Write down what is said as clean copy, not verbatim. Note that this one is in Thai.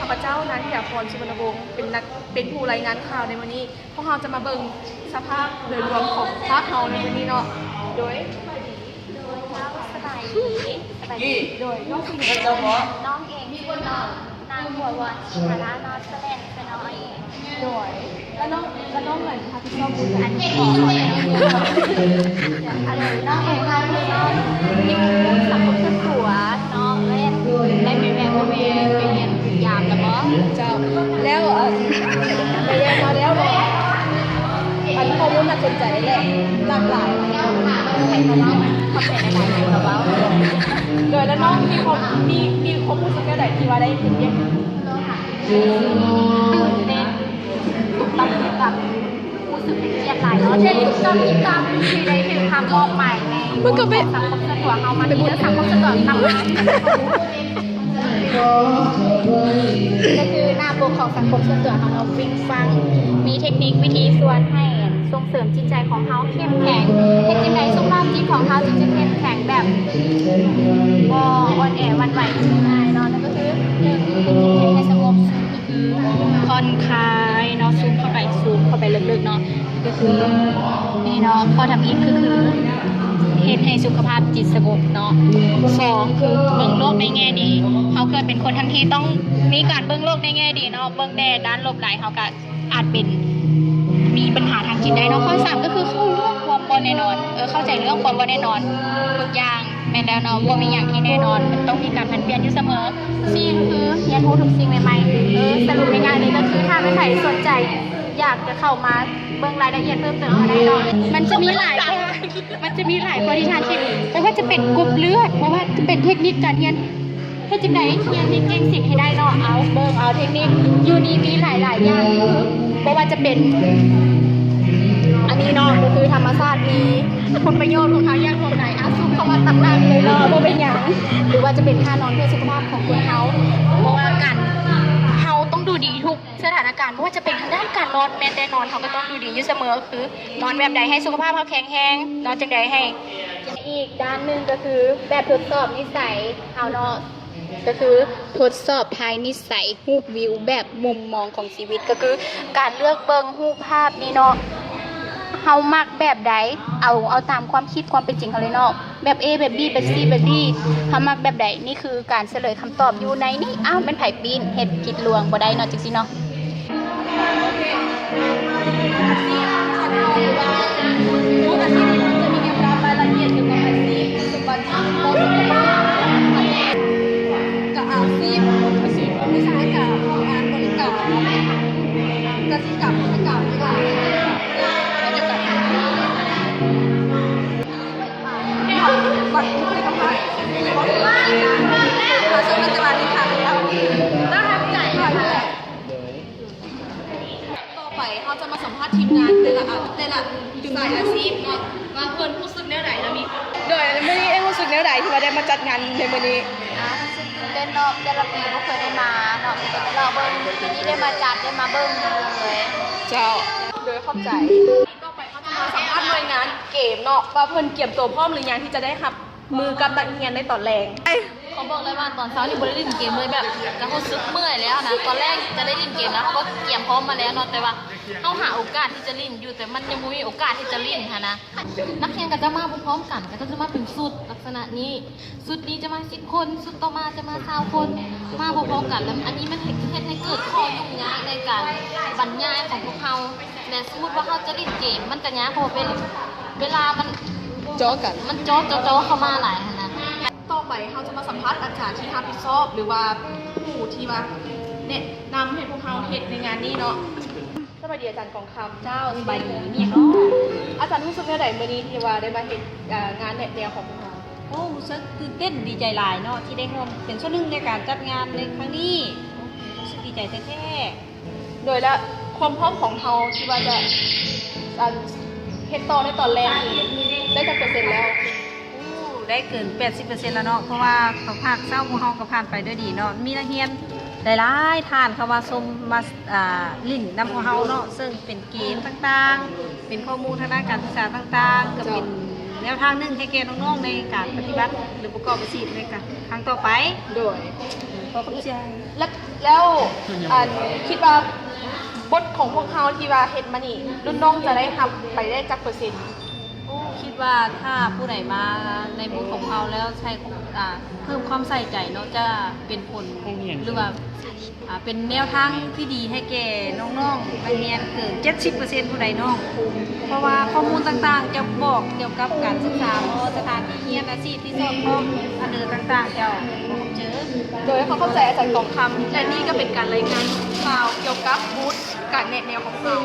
าพเจ้านางธิดาพรสุวรรณวงศ์เป็นผู้รายงานข่าวในวันนี้พวกเราจะมาเบิ่งสภาพโดยรวมของภาคเราในวันนี้เนาะโดยสบายดีโดยน้องผู้หญิง น้องเองชื่อน้องนางบัววอนชิมาระนอสแลนด์เป็นน้อย โดยแล้วน้องเหมือนค่ะพี่ชอบบุญ อันนี้ขออะไรน้องเองค่ะพี่น้องอยู่สังคมส่วนตัวน้องเล่นได้ไปแบบไปเรียนยามแล้วบ่ เจ้าแล้วไปเรียนมาแล้วเนาะอันข้อมูลน่าสนใจแหละหลากหลาย ใครเขาเล่าเขาเป็นอะไรเขาเล่า โดยแล้วน้องมีความรู้สึกแค่ไหนที่ว่าได้เห็นเยี่ยม ตื่นเต้นตุกตับรู้สึกเป็นเกียรติหลายเนาะที่ตุกตับที่ได้ถึงคำมอบหมายในสังคมส่วนตัวเขามาดีแล้วสังคมส่วนตัวทำงานก็คือหน้าปกของสังคมส่วนตัวของเราฟิงฟังมีเทคนิควิธีส่วนให้ส่งเสริมจิตใจของเขาเข้มแข็งให้จิตใจสุขภาพจิตของเขาจิตจะเข้มแข็งแบบอ่อนแอวันไหวง่ายเนาะนั่นก็คือหนึ่งจิตใจให้สงบผ่อนคลายเนาะซูมเข้าไปลึกๆเนาะก็คือนี่เนาะข้อทำอีกคือเหตุให้สุขภาพจิตสงบเนาะสองคือเบิ่งโลกในแง่ดีเขาเกิดเป็นคนทั้งที่ต้องมีการเบิ่งโลกในแง่ดีเนาะเบิ่งแดดด้านลบหลายเขาก็อาจเป็นมีปัญหาทางจิตได้เนาะข้อสามก็คือเข้าเรื่องความบ่แน่นอนเข้าใจเรื่องความบ่แน่นอนทุกอย่างแม้แล้วเนาะบ่มีอย่างที่แน่นอนมันต้องมีการผันเปลี่ยนอยู่เสมอสี่คือเรียนรู้ทุกสิ่งใหม่ๆสรุปง่ายๆเลยก็คือถ้าไม่ใครสนใจอยากจะเข้ามาเบิ่งรายละเอียดเพิ่มเติมก็ได้เนาะมันจะมีหลายข้อที่ทานเทคนิคไม่ว่าจะเป็นกรุ๊ปเลือดเพราะว่าจะเป็นเทคนิคการเรียนให้จังได๋เรียนเก่งสิ่งให้ได้เนาะเอาเบิ่งเอาเทคนิคอยู่นี่มีหลายอย่างเพราะว่าจะเป็นอันนี้เนาะก็คือธรรมชาติมีผลประโยชน์ของเขาอย่างพวกไหนซุปเข้ามาตักน้ำเลยเนาะบ่เป็นหยังหรือว่าจะเป็นท่านอนเพื่อสุขภาพของคนเขาเพราะว่าการเขาต้องดูดีทุกสถานการณ์ไม่ว่าจะเป็นทางด้านการนอนแม้แต่นอนเขาก็ต้องดูดีอยู่เสมอคือนอนแบบใดให้สุขภาพเขาแข็งแรงนอนจังใดให้อีกด้านหนึ่งก็คือแบบทดสอบนิสัยเขาเนาะก็คือทดสอบทายนิสัยรูปวิวแบบมุมมองของชีวิตก็คือการเลือกเบิ่งรูปภาพนี่เนาะเฮามักแบบใดเอาตามความคิดความเป็นจริงเขาเลยเนาะแบบ A แบบ B แบบ C แบบ D เฮามักแบบใดนี่คือการเฉลยคำตอบอยู่ในนี่อ้าวเป็นไผปีนเฮ็ดผิดลวงบ่ได้เนาะจังซี่เนาะเขาจะมาสัมภาษณ์ทีมงานแต่ละสายอาชีพเนาะบางคนรู้สึกแนวไหนแล้วมีโดยไม่ได้รู้สึกแนวไหนที่เราได้มาจัดงานในวันนี้เล่นเนาะแต่ละปีก็เคยได้มาเนาะมีแต่เราเบิ้งปีนี้ได้มาจัดได้มาเบิ้งเลยเจ้าโดยเข้าใจต่อไปเขาจะมาสัมภาษณ์หน่วยงานเกมเนาะว่าเพิ่นเก็บตัวพร้อมหรือยังที่จะได้ครับมือกับนักเรียนในตอนแรงเขาบอกเลยว่าตอนเช้านี่บริเล่นเกมเลยแบบจะรู้สึกเมื่อยแล้วนะตอนแรกจะได้เล่นเกมแล้วเขาก็เตรียมพร้อมมาแล้วเนาะแต่ว่าเขาหาโอกาสที่จะเล่นอยู่แต่มันยังไม่มีโอกาสที่จะเล่นค่ะนะนักเรียนก็จะมาพร้อมกันก็จะมาเป็นสุดลักษณะนี้สุดนี้จะมา10 คนสุดต่อมาจะมา20 คนมาพร้อมกันแล้วอันนี้มันเฮ็ดให้เกิดข้อยุ่งยากในการบรรยายของพวกเขาและสมมติว่าเขาจะเล่นเกมมันจะยากเพราะเป็นเวลามันจ้อกันมันจ้อเข้ามาหลายค่ะนะต่อไปเขาจะมาสัมภาษณ์อาจารย์ที่รับผิดชอบหรือว่าผู้ที่ว่าเนี่ยนำให้พวกเขาเฮ็ดในงานนี้เนาะสวัสดีอาจารย์กองคำเจ้าสบายดีเนี่ยเนาะอาจารย์รู้สึกแนวไหนมื้อนี้ที่ว่าได้มาเฮ็ดงานแนวของพวกเราโอ้รู้สึกตื่นเต้นดีใจหลายเนาะที่ได้ร่วมเป็นส่วนหนึ่งในการจัดงานในครั้งนี้รู้สึกดีใจแท้ๆโดยและความพร้อมของเขาที่ว่าจะเฮ็ดต่อในตอนแรกได้จักเปอร์เซ็นต์แล้วได้เกิน 80% แล้วเนาะเพราะว่าเขาภาคเศร้าหมู่เฮาก็ผ่านไปด้วยดีเนาะมีนักเรียนหลายๆท่านเข้ามาชมมาลิ้นนำของเฮาเนาะซึ่งเป็นเกมต่างๆเป็นข้อมูลทางด้านการศึกษาต่างๆก็เป็นแนวทางหนึ่งให้แก่น้องๆในการปฏิบัติหรือประกอบอาชีพในการครั้งต่อไปโดย ขอบใจ แล้วคิดว่าบทของพวกเขาที่ว่าเฮ็ดมานี่รุ่นน้องจะได้รับไปได้จักเปอร์เซ็นต์ คิดว่าถ้าผู้ใดมาในบูธของเขาแล้วใช้เพิ่มความใส่ใจเนาะจะเป็นผลหรือว่าเป็นแนวทางที่ดีให้แก่น้องๆนักเรียนเกิน 70% ผู้ใดน้อง เพราะว่าข้อมูลต่างๆจะบอกเกี่ยวกับการศึกษาเนาะสถานที่เรียนอาชีพที่สอดคล้องอันเดอต่างๆเจ้าเจอ โดยเขาเข้าใจอาจารย์กองคำและนี่ก็เป็นการรายงานข่าวเกี่ยวกับบูธการแนะแนวของเรา